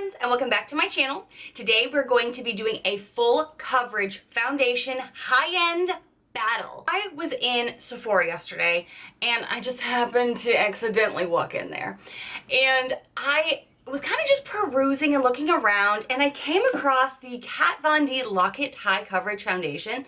friends, and welcome back to my channel. Today we're going to be doing a full coverage foundation high-end battle. I was in Sephora yesterday and I just happened to accidentally walk in there, and I was kind of just perusing and looking around, and I came across the Kat Von D Lock-It High Coverage Foundation.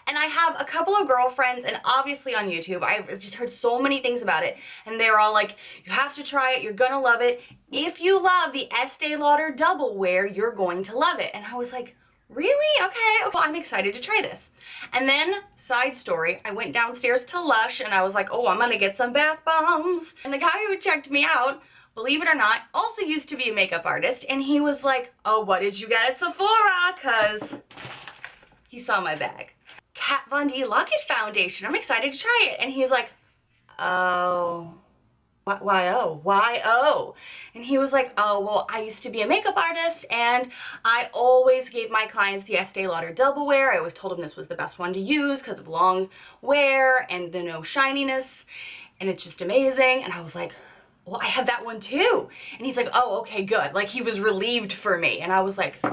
And I have a couple of girlfriends, and obviously on YouTube, I've just heard so many things about it, and they're all like, you have to try it, you're gonna love it. If you love the Estee Lauder Double Wear, you're going to love it. And I was like, really? Okay, well, I'm excited to try this. And then, side story, I went downstairs to Lush, and I was like, oh, I'm gonna get some bath bombs. And the guy who checked me out, believe it or not, also used to be a makeup artist, and he was like, oh, what did you get at Sephora? Cause he saw my bag. Kat Von D Lock-It Foundation. I'm excited to try it. And he's like, oh, why oh? Why oh? And he was like, oh, well, I used to be a makeup artist, and I always gave my clients the Estee Lauder Double Wear. I always told them this was the best one to use because of long wear and the no shininess, and it's just amazing. And I was like, well, I have that one too. And he's like, oh, okay, good. Like, he was relieved for me. And I was like,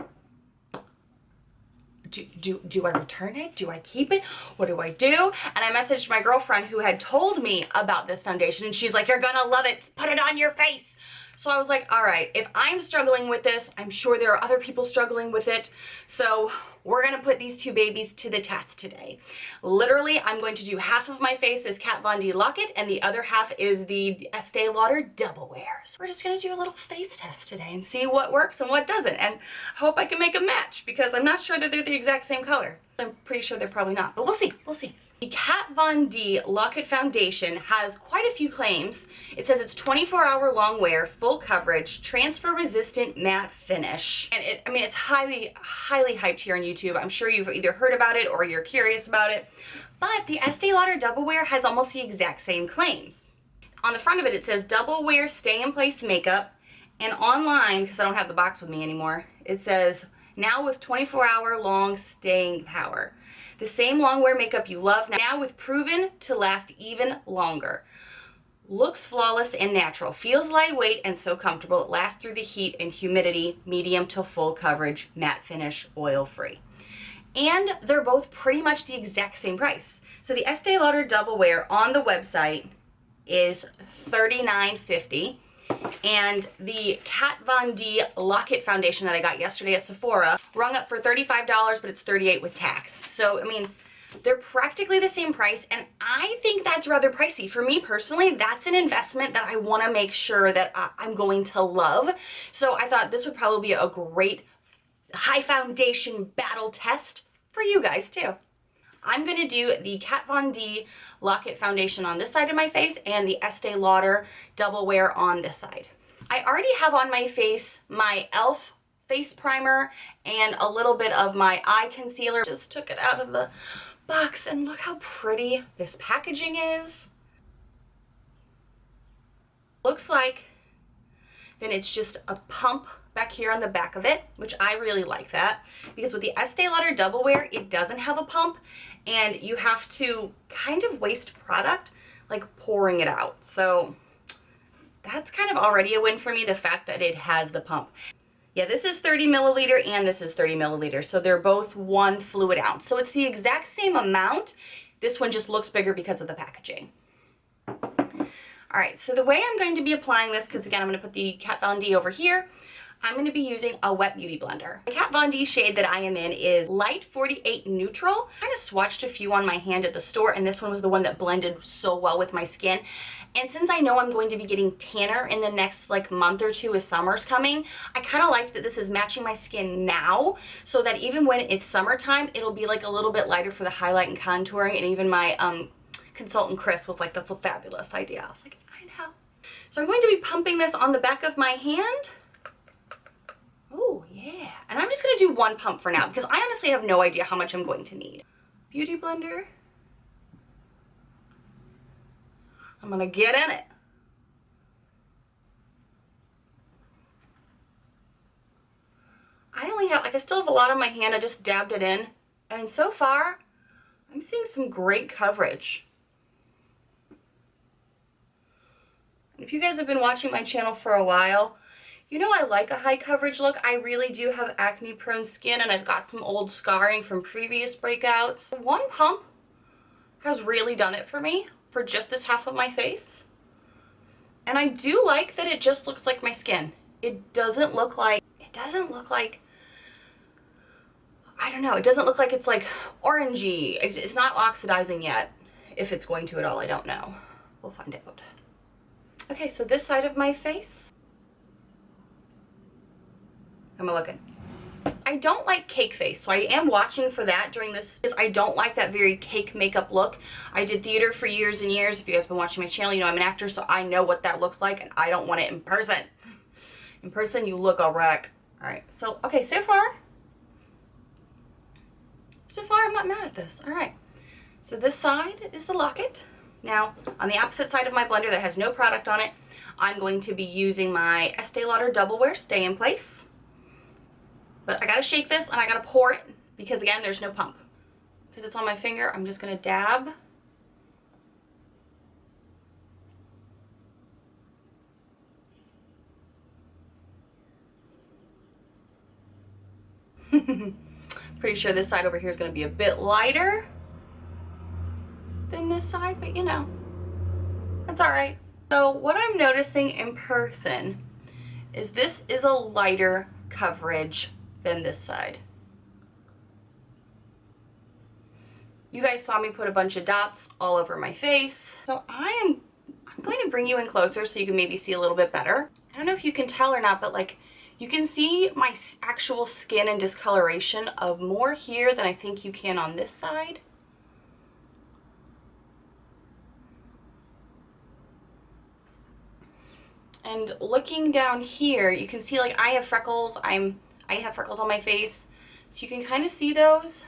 do I return it? Do I keep it? What do I do? And I messaged my girlfriend who had told me about this foundation, and she's like, you're gonna love it. Put it on your face. So I was like, all right, if I'm struggling with this, I'm sure there are other people struggling with it. So we're gonna put these two babies to the test today. Literally, I'm going to do half of my face is Kat Von D Lock-It, and the other half is the Estee Lauder Double Wear. So we're just gonna do a little face test today and see what works and what doesn't. And I hope I can make a match, because I'm not sure that they're the exact same color. I'm pretty sure they're probably not, but we'll see, we'll see. The Kat Von D Lock-It Foundation has quite a few claims. It says it's 24-hour long wear, full coverage, transfer resistant matte finish. And it's highly hyped here on YouTube. I'm sure you've either heard about it or you're curious about it. But the Estee Lauder Double Wear has almost the exact same claims. On the front of it, it says Double Wear Stay in Place Makeup. And online, because I don't have the box with me anymore, it says now with 24-hour long staying power. The same long wear makeup you love now with proven to last even longer. Looks flawless and natural. Feels lightweight and so comfortable. It lasts through the heat and humidity. Medium to full coverage. Matte finish. Oil free. And they're both pretty much the exact same price. So the Estee Lauder Double Wear on the website is $39.50. And the Kat Von D Lock-It Foundation that I got yesterday at Sephora rung up for $35, but it's $38 with tax. So, I mean, they're practically the same price, and I think that's rather pricey. For me personally, that's an investment that I want to make sure that I'm going to love. So I thought this would probably be a great high foundation battle test for you guys too. I'm going to do the Kat Von D Lock-It Foundation on this side of my face and the Estee Lauder Double Wear on this side. I already have on my face my e.l.f. face primer and a little bit of my eye concealer. Just took it out of the box, and look how pretty this packaging is. Looks like then it's just a pump back here on the back of it, which I really like that, because with the Estee Lauder Double Wear, it doesn't have a pump, and you have to kind of waste product like pouring it out. So that's kind of already a win for me, the fact that it has the pump. Yeah, this is 30 milliliter and this is 30 milliliter, so they're both 1 fluid ounce. So it's the exact same amount. This one just looks bigger because of the packaging. All right, so the way I'm going to be applying this, because again, I'm going to put the Kat Von D over here, I'm going to be using a wet beauty blender. The Kat Von D shade that I am in is Light 48 Neutral. I kind of swatched a few on my hand at the store, and this one was the one that blended so well with my skin. And since I know I'm going to be getting tanner in the next like month or two as summer's coming, I kind of liked that this is matching my skin now, so that even when it's summertime, it'll be like a little bit lighter for the highlight and contouring. And even my consultant Chris was like, that's a fabulous idea. I was like, I know. So I'm going to be pumping this on the back of my hand. Oh, yeah. And I'm just going to do 1 pump for now, because I honestly have no idea how much I'm going to need. Beauty blender. I'm going to get in it. I only have, I still have a lot on my hand. I just dabbed it in. And so far, I'm seeing some great coverage. If you guys have been watching my channel for a while, You know, I like a high coverage look. I really do have acne prone skin and I've got some old scarring from previous breakouts. One pump has really done it for me for just this half of my face. And I do like that it just looks like my skin. It doesn't look like, I don't know, it doesn't look like it's like orangey. It's not oxidizing yet. If it's going to at all, I don't know. We'll find out. Okay, so this side of my face. How am I looking? I don't like cake face, so I am watching for that during this. I don't like that very cake makeup look. I did theater for years and years. If you guys have been watching my channel, you know I'm an actor, so I know what that looks like, and I don't want it in person. In person, you look a wreck. All right, so, okay, so far, I'm not mad at this. All right, so this side is the locket. Now, on the opposite side of my blender that has no product on it, I'm going to be using my Estee Lauder Double Wear Stay in Place. But I gotta shake this and I gotta pour it because again, there's no pump. Because it's on my finger, I'm just gonna dab. Pretty sure this side over here is gonna be a bit lighter than this side, but you know, that's all right. So what I'm noticing in person is this is a lighter coverage than this side. You guys saw me put a bunch of dots all over my face. So I'm going to bring you in closer so you can maybe see a little bit better. I don't know if you can tell or not, but like you can see my actual skin and discoloration of more here than I think you can on this side. And looking down here, you can see like I have freckles. I have freckles on my face, so you can kind of see those.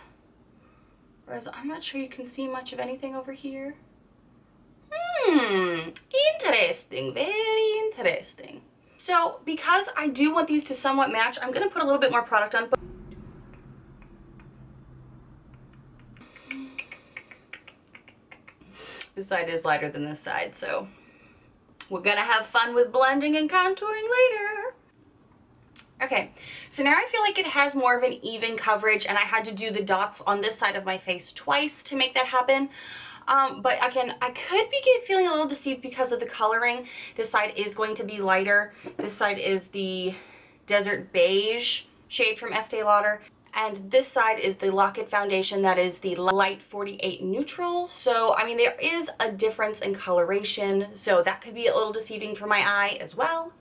Whereas I'm not sure you can see much of anything over here. Interesting, very interesting. So because I do want these to somewhat match, I'm gonna put a little bit more product on. This side is lighter than this side, so we're gonna have fun with blending and contouring later. Okay, so now I feel like it has more of an even coverage, and I had to do the dots on this side of my face twice to make that happen. But again, I could be feeling a little deceived because of the coloring. This side is going to be lighter. This side is the Desert Beige shade from Estee Lauder. And this side is the Lock-It foundation that is the Light 48 Neutral. So, I mean, there is a difference in coloration, so that could be a little deceiving for my eye as well.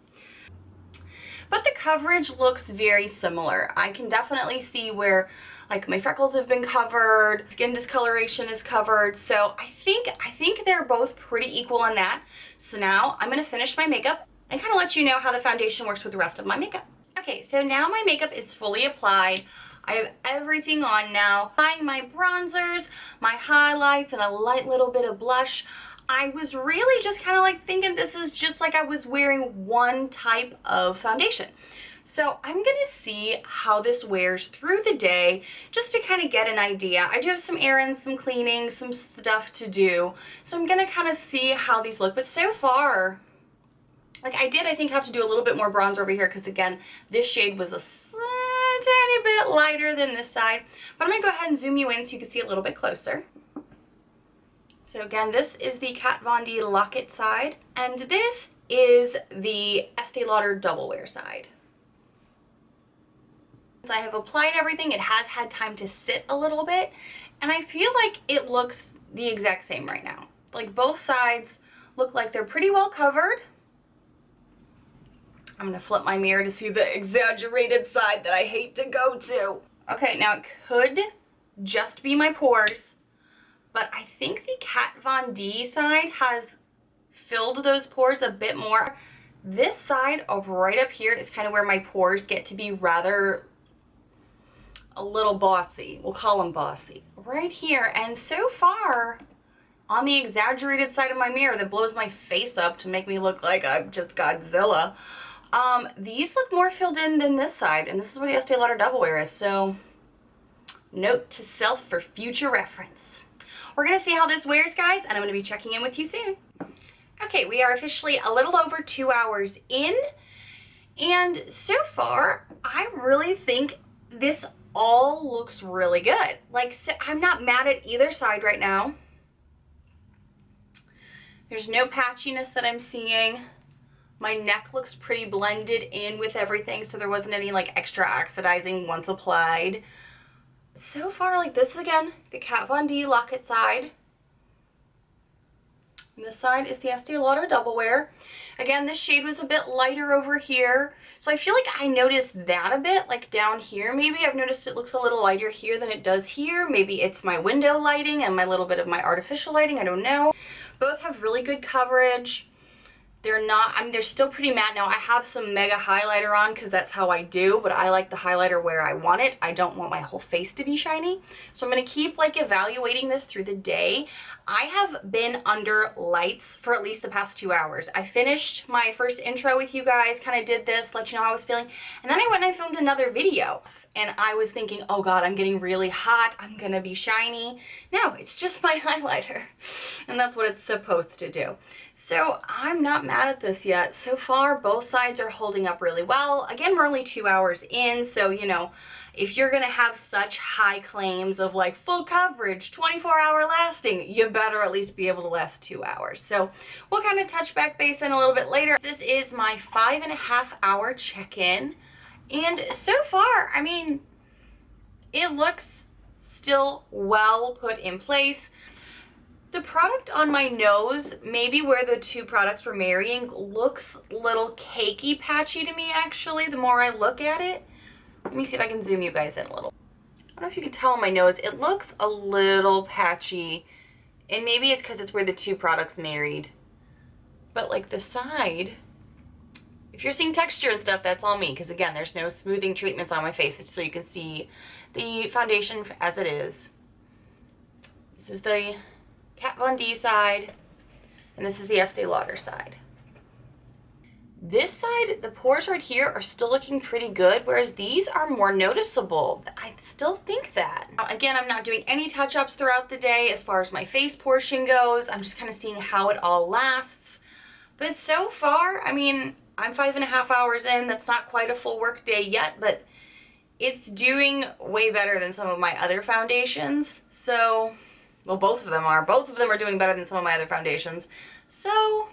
But the coverage looks very similar. I can definitely see where like my freckles have been covered, skin discoloration is covered. So I think they're both pretty equal on that. So now I'm gonna finish my makeup and kind of let you know how the foundation works with the rest of my makeup. Okay, so now my makeup is fully applied. I have everything on now. Applying my bronzers, my highlights, and a light little bit of blush. I was really just kind of like thinking this is just like I was wearing one type of foundation. So I'm gonna see how this wears through the day just to kind of get an idea. I do have some errands, some cleaning, some stuff to do. So I'm gonna kind of see how these look. But so far, like I think have to do a little bit more bronzer over here because again, this shade was a tiny bit lighter than this side. But I'm gonna go ahead and zoom you in so you can see a little bit closer. So again, this is the Kat Von D Lock-It side, and this is the Estee Lauder Double Wear side. Since I have applied everything, it has had time to sit a little bit, and I feel like it looks the exact same right now. Like both sides look like they're pretty well covered. I'm gonna flip my mirror to see the exaggerated side that I hate to go to. Okay, now it could just be my pores, but I think the Kat Von D side has filled those pores a bit more. This side of right up here is kind of where my pores get to be rather a little bossy. We'll call them bossy. Right here, and so far on the exaggerated side of my mirror that blows my face up to make me look like I'm just Godzilla, these look more filled in than this side, and this is where the Estee Lauder Double Wear is, so note to self for future reference. We're gonna see how this wears, guys, and I'm gonna be checking in with you soon. Okay, we are officially a little over 2 hours in, And so far, I really think this all looks really good. Like, so I'm not mad at either side right now. There's no patchiness that I'm seeing. My neck looks pretty blended in with everything, so there wasn't any like extra oxidizing once applied. So far, like, this is again the Kat Von D Lock-It side. And this side is the Estee Lauder Double Wear. Again, this shade was a bit lighter over here. So I feel like I noticed that a bit, like down here maybe. I've noticed it looks a little lighter here than it does here. Maybe it's my window lighting and my little bit of my artificial lighting, I don't know. Both have really good coverage. They're not, I mean, they're still pretty matte. Now I have some mega highlighter on because that's how I do, but I like the highlighter where I want it. I don't want my whole face to be shiny. So I'm going to keep like evaluating this through the day. I have been under lights for at least the past 2 hours. I finished my first intro with you guys, kind of did this, let you know how I was feeling. And then I went and I filmed another video and I was thinking, oh God, I'm getting really hot. I'm going to be shiny. No, it's just my highlighter. And that's what it's supposed to do. So I'm not mad at this yet. So far, both sides are holding up really well. Again, we're only 2 hours in, so you know, if you're gonna have such high claims of like full coverage, 24-hour lasting, you better at least be able to last 2 hours. So we'll kind of touch back base in a little bit later. This is my 5.5-hour check-in. And so far, I mean, it looks still well put in place. The product on my nose, maybe where the two products were marrying, looks a little cakey patchy to me actually, the more I look at it. Let me see if I can zoom you guys in a little. I don't know if you can tell on my nose, it looks a little patchy. And maybe it's because it's where the two products married. But like the side, if you're seeing texture and stuff, that's all me. Because again, there's no smoothing treatments on my face. It's so you can see the foundation as it is. This is the Kat Von D side, and this is the Estee Lauder side. This side, the pores right here are still looking pretty good, whereas these are more noticeable. I still think that. Now, again, I'm not doing any touch-ups throughout the day as far as my face portion goes. I'm just kind of seeing how it all lasts. But so far, I mean, I'm 5.5 hours in. That's not quite a full work day yet, but it's doing way better than some of my other foundations. So, well, both of them are. Both of them are doing better than some of my other foundations. So,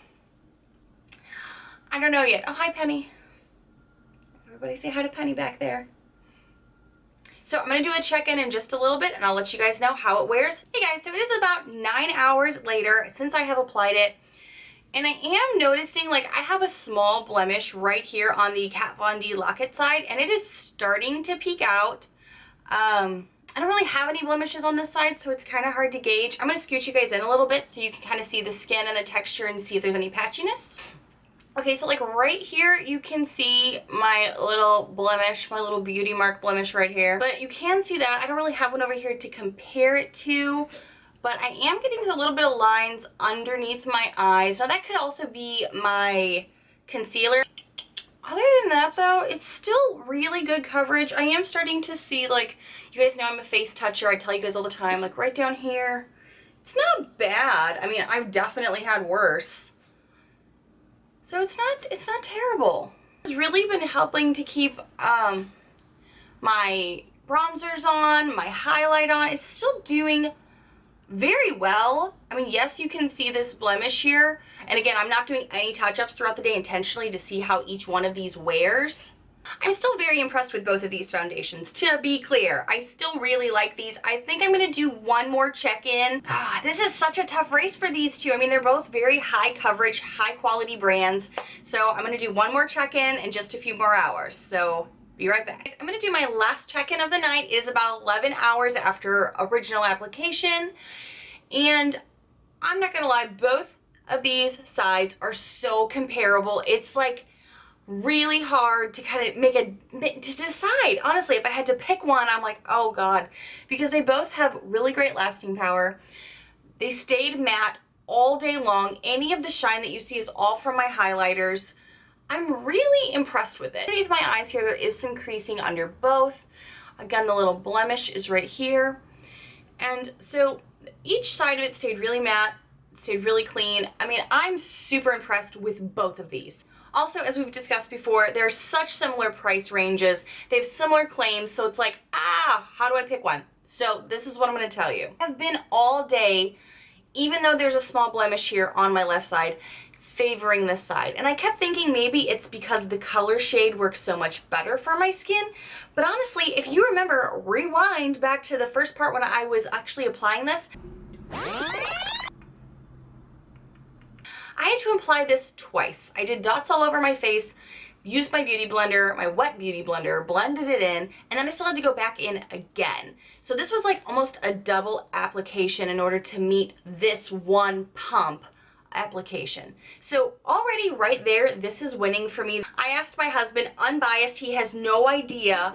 I don't know yet. Oh, hi, Penny. Everybody say hi to Penny back there. So I'm going to do a check-in in just a little bit, and I'll let you guys know how it wears. Hey, guys, so it is about 9 hours later since I have applied it. And I am noticing, like, I have a small blemish right here on the Kat Von D Lock-It side, and it is starting to peek out. I don't really have any blemishes on this side, so it's kind of hard to gauge. I'm going to scoot you guys in a little bit so you can kind of see the skin and the texture and see if there's any patchiness. Okay, so like right here, you can see my little blemish, my little beauty mark blemish right here. But you can see that. I don't really have one over here to compare it to, but I am getting a little bit of lines underneath my eyes. Now that could also be my concealer. Other than that though, it's still really good coverage. I am starting to see, like, you guys know I'm a face toucher. I tell you guys all the time, like right down here. It's not bad. I mean, I've definitely had worse. So it's not terrible. It's really been helping to keep my bronzers on, my highlight on. It's still doing very well. I mean, yes, you can see this blemish here. And again, I'm not doing any touch-ups throughout the day intentionally to see how each one of these wears. I'm still very impressed with both of these foundations, to be clear. I still really like these. I think I'm gonna do one more check-in. This is such a tough race for these two. I mean, they're both very high coverage, high quality brands. So I'm gonna do one more check-in in just a few more hours. So be right back. I'm gonna do my last check-in of the night. It is about 11 hours after original application. And I'm not gonna lie, both of these sides are so comparable. It's like really hard to kind of to decide. Honestly, if I had to pick one, I'm like, oh God, because they both have really great lasting power. They stayed matte all day long. Any of the shine that you see is all from my highlighters. I'm really impressed with it. Underneath my eyes here, there is some creasing under both. Again, the little blemish is right here. And so each side of it stayed really matte, stayed really clean. I mean, I'm super impressed with both of these. Also, as we've discussed before, they're such similar price ranges. They have similar claims, so it's like, how do I pick one? So this is what I'm going to tell you. I've been all day, even though there's a small blemish here on my left side, favoring this side. And I kept thinking maybe it's because the color shade works so much better for my skin. But honestly, if you remember, rewind back to the first part when I was actually applying this, I had to apply this twice. I did dots all over my face, used my beauty blender, my wet beauty blender, blended it in, and then I still had to go back in again. So this was like almost a double application in order to meet this one pump application. So already right there, this is winning for me. I asked my husband, unbiased, he has no idea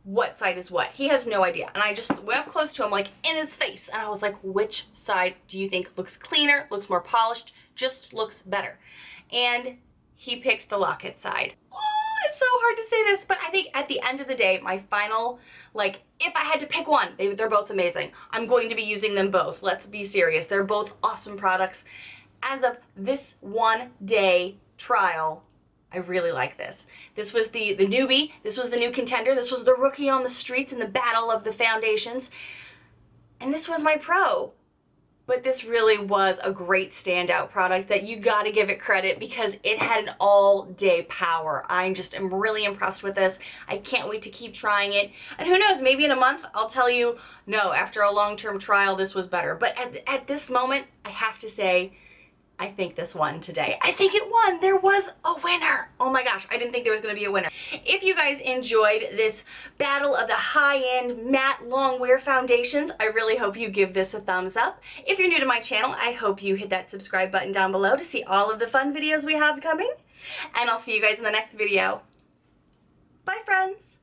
what side is what. He has no idea. And I just went up close to him, like in his face, and I was like, which side do you think looks cleaner, looks more polished, just looks better? And he picked the Lock-It side. Oh, it's so hard to say this, but I think at the end of the day, my final, like, if I had to pick one, they're both amazing. I'm going to be using them both. Let's be serious. They're both awesome products. As of this one day trial, I really like this. This was the newbie. This was the new contender. This was the rookie on the streets in the battle of the foundations. And this was my pro. But this really was a great standout product that you got to give it credit because it had an all-day power. I'm really impressed with this. I can't wait to keep trying it. And who knows, maybe in a month I'll tell you, no, after a long-term trial, this was better. But at this moment, I have to say, I think this won today. I think it won. There was a winner. Oh my gosh, I didn't think there was going to be a winner. If you guys enjoyed this battle of the high-end matte Longwear foundations, I really hope you give this a thumbs up. If you're new to my channel, I hope you hit that subscribe button down below to see all of the fun videos we have coming. And I'll see you guys in the next video. Bye, friends.